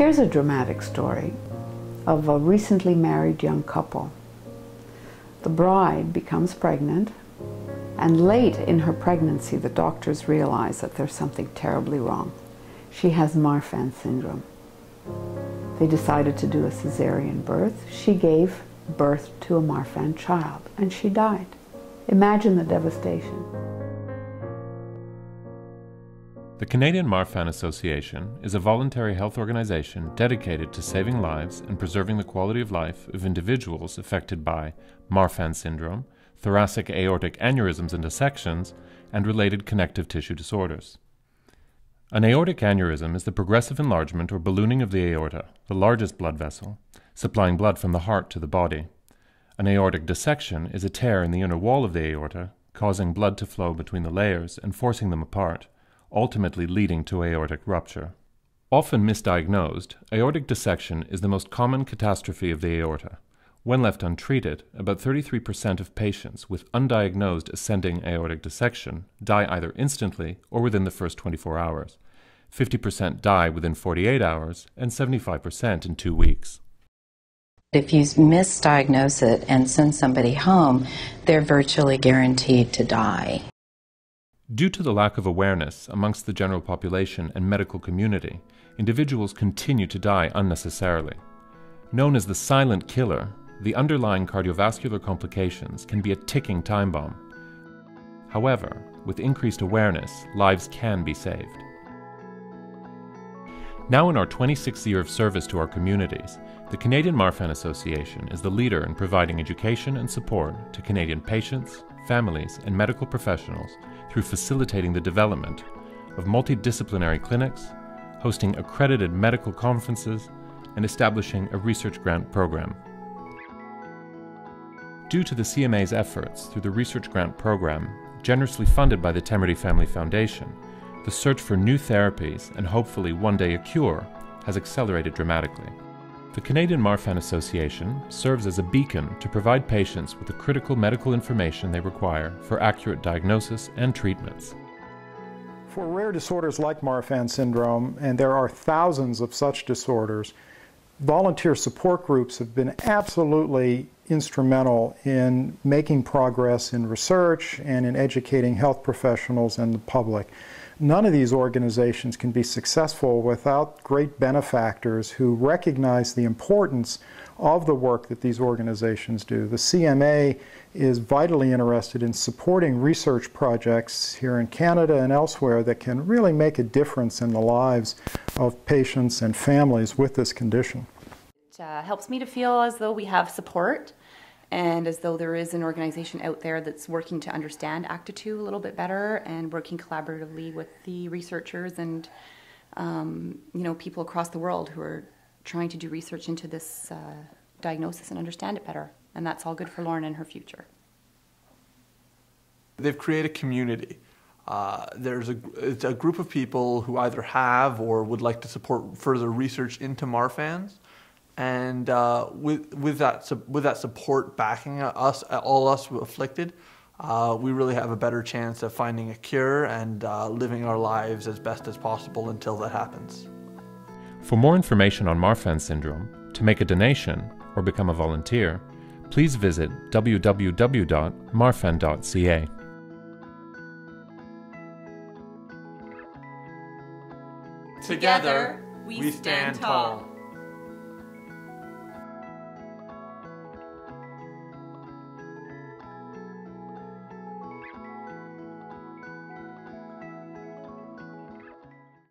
Here's a dramatic story of a recently married young couple. The bride becomes pregnant, and late in her pregnancy, the doctors realize that there's something terribly wrong. She has Marfan syndrome. They decided to do a cesarean birth. She gave birth to a Marfan child, and she died. Imagine the devastation. The Canadian Marfan Association is a voluntary health organization dedicated to saving lives and preserving the quality of life of individuals affected by Marfan syndrome, thoracic aortic aneurysms and dissections, and related connective tissue disorders. An aortic aneurysm is the progressive enlargement or ballooning of the aorta, the largest blood vessel, supplying blood from the heart to the body. An aortic dissection is a tear in the inner wall of the aorta, causing blood to flow between the layers and forcing them apart, ultimately leading to aortic rupture. Often misdiagnosed, aortic dissection is the most common catastrophe of the aorta. When left untreated, about 33% of patients with undiagnosed ascending aortic dissection die either instantly or within the first 24 hours. 50% die within 48 hours and 75% in 2 weeks. If you misdiagnose it and send somebody home, they're virtually guaranteed to die. Due to the lack of awareness amongst the general population and medical community, individuals continue to die unnecessarily. Known as the silent killer, the underlying cardiovascular complications can be a ticking time bomb. However, with increased awareness, lives can be saved. Now in our 26th year of service to our communities, the Canadian Marfan Association is the leader in providing education and support to Canadian patients, families, and medical professionals through facilitating the development of multidisciplinary clinics, hosting accredited medical conferences, and establishing a research grant program. Due to the CMA's efforts through the research grant program, generously funded by the Temerty Family Foundation, the search for new therapies and hopefully one day a cure has accelerated dramatically. The Canadian Marfan Association serves as a beacon to provide patients with the critical medical information they require for accurate diagnosis and treatments. For rare disorders like Marfan syndrome, and there are thousands of such disorders, volunteer support groups have been absolutely instrumental in making progress in research and in educating health professionals and the public. None of these organizations can be successful without great benefactors who recognize the importance of the work that these organizations do. The CMA is vitally interested in supporting research projects here in Canada and elsewhere that can really make a difference in the lives of patients and families with this condition. It helps me to feel as though we have support and as though there is an organization out there that's working to understand ACTA2 a little bit better and working collaboratively with the researchers and people across the world who are trying to do research into this diagnosis and understand it better. And that's all good for Lauren and her future. They've created a community. It's a group of people who either have or would like to support further research into Marfans. And with that support backing us, all us afflicted, we really have a better chance of finding a cure and living our lives as best as possible until that happens. For more information on Marfan syndrome, to make a donation or become a volunteer, please visit www.marfan.ca. Together, we stand tall.